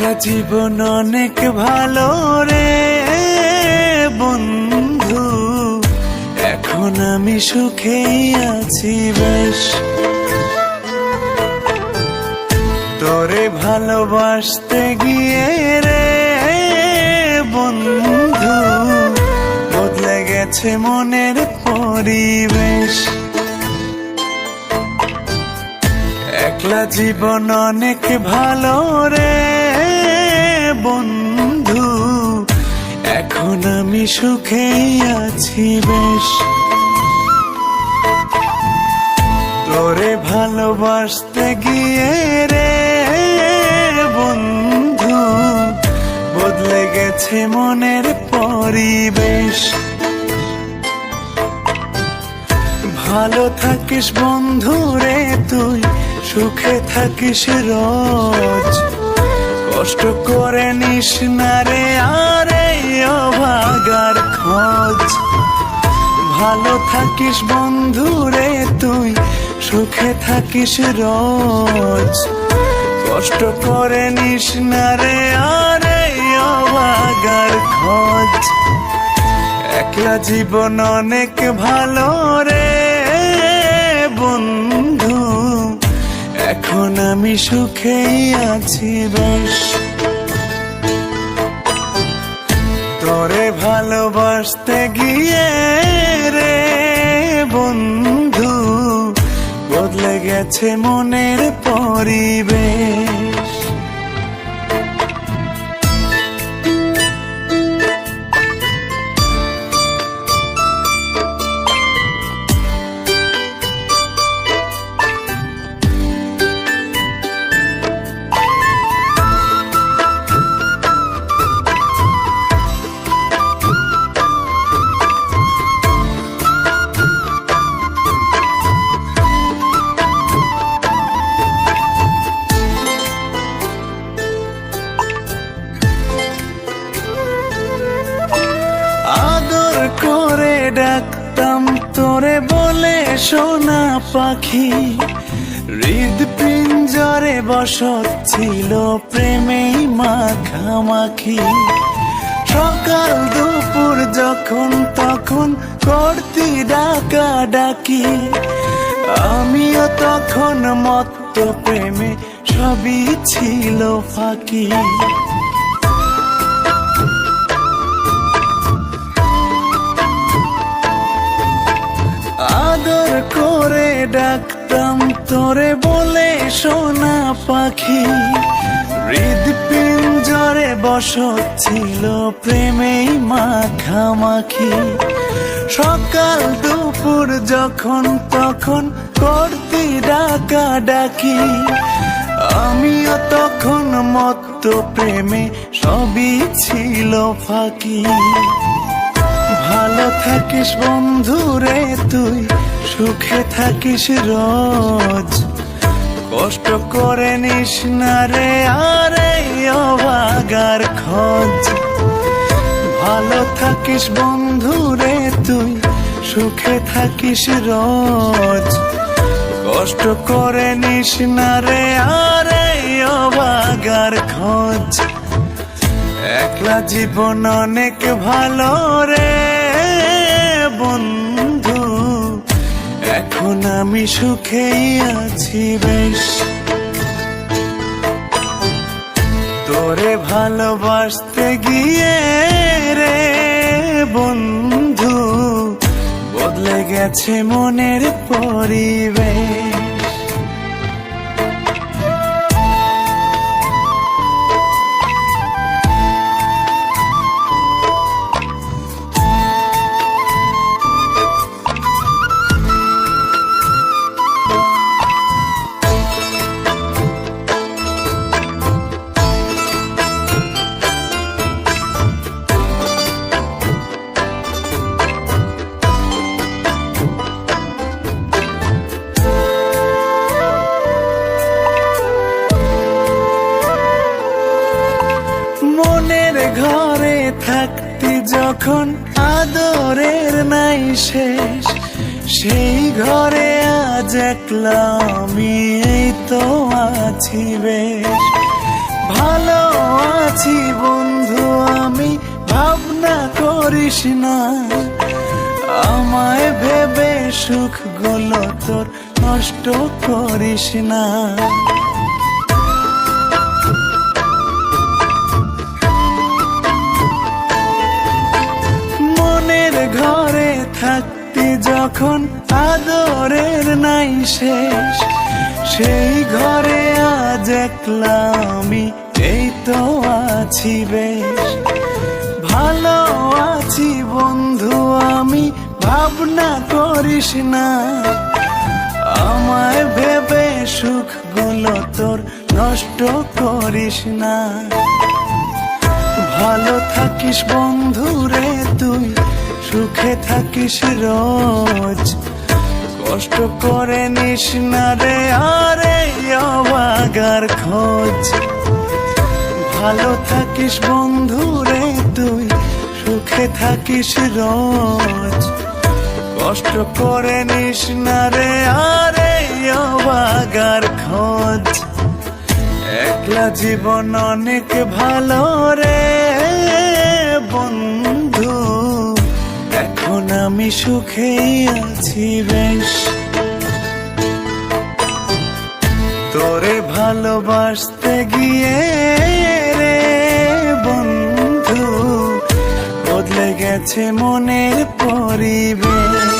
একলা জীবন অনেক ভালো রে বন্ধু, এখন আমি সুখেই আছি বেশ। তোরে ভালোবাসতে গিয়ে রে বন্ধু, বদলে গেছে মনের পরিবেশ। একলা জীবন অনেক ভালো রে বন্ধু, এখন আমি সুখেই আছি বেশ। তোরে ভালোবাসতে গিয়ে রে বন্ধু, বদলে গেছে মনের পরিবেশ। ভালো থাকিস বন্ধু রে তুই, সুখে থাকিস রোজ, কষ্ট করে নিস না রে আরে অভাগার খোঁজ। ভালো থাকিস বন্ধু রে তুই, সুখে থাকিস রোজ, কষ্ট করে নিস না রে আরে অভাগার খোঁজ। একলা জীবন অনেক ভালো রে বন্ধু, এখন আমি সুখেই আছি বেশ। তোরে ভালোবাসতে গিয়ে রে বন্ধু, বদলে গেছে মনের পরিবেশ। করে ডাকতাম তোরে বলে সোনা পাখি, হৃদপিঞ্জরে বসত ছিল প্রেমেই মাখামাখি। সকাল দুপুর যখন তখন করতি ডাকা ডাকি, আমিও তখন মত্ত প্রেমে সবই ছিল ফাঁকি। আদর করে ডাকতাম তোরে বলে সোনা পাখি, হৃদপিঞ্জরে বসত ছিল প্রেমেই মাখামাখি। সকাল দুপুর যখন তখন করতি ডাকা ডাকি, আমিও তখন মত্ত প্রেমে সবই ছিল ফাঁকি। ভালো থাকিস বন্ধু রে তুই, সুখে থাকিস রোজ, কষ্ট করে নিস না রে আরে অভাগার খোঁজ। ভালো থাকিস বন্ধু রে তুই, সুখে থাকিস রোজ, কষ্ট করে নিস না রে আরে অভাগার খোঁজ। একলা জীবন অনেক ভালো রে বন্ধু, এখন আমি সুখেই আছি বেশ। তোরে ভালোবাসতে গিয়ে রে বন্ধু, বদলে গেছে মনের পরিবেশ। ঘরে থাকতি যখন আদরের নাই শেষ, সেই ঘরে আজ একলা আমি এই তো আছি বেশ। ভালো আছি বন্ধু আমি, ভাবনা করিস না। আমায় ভেবে সুখগুলো তোর নষ্ট করিস না। মনের ঘরে থাকতি যখন আদরের নাই শেষ, সেই ঘরে আজ একলা আমি, এই তো আছি বেশ। ভালো আছি বন্ধু আমি, ভাবনা করিস না। আমায় ভেবে সুখগুলো তোর নষ্ট করিস না। ভালো থাকিস বন্ধু রে তুই, সুখে থাকিস রোজ, কষ্ট করে নিস না রে আরে অবাগার খোঁজ। ভালো থাকিস বন্ধু রে তুই, সুখে থাকিস রোজ, কষ্ট করে নিস না রে আরে অবাগার খোঁজ। একলা জীবন অনেক ভালো রে বন্ধু, এখন আমি সুখেই আছি বেশ। তোরে ভালোবাসতে গিয়ে রে বন্ধু, বদলে গেছে মনের পরিবেশ।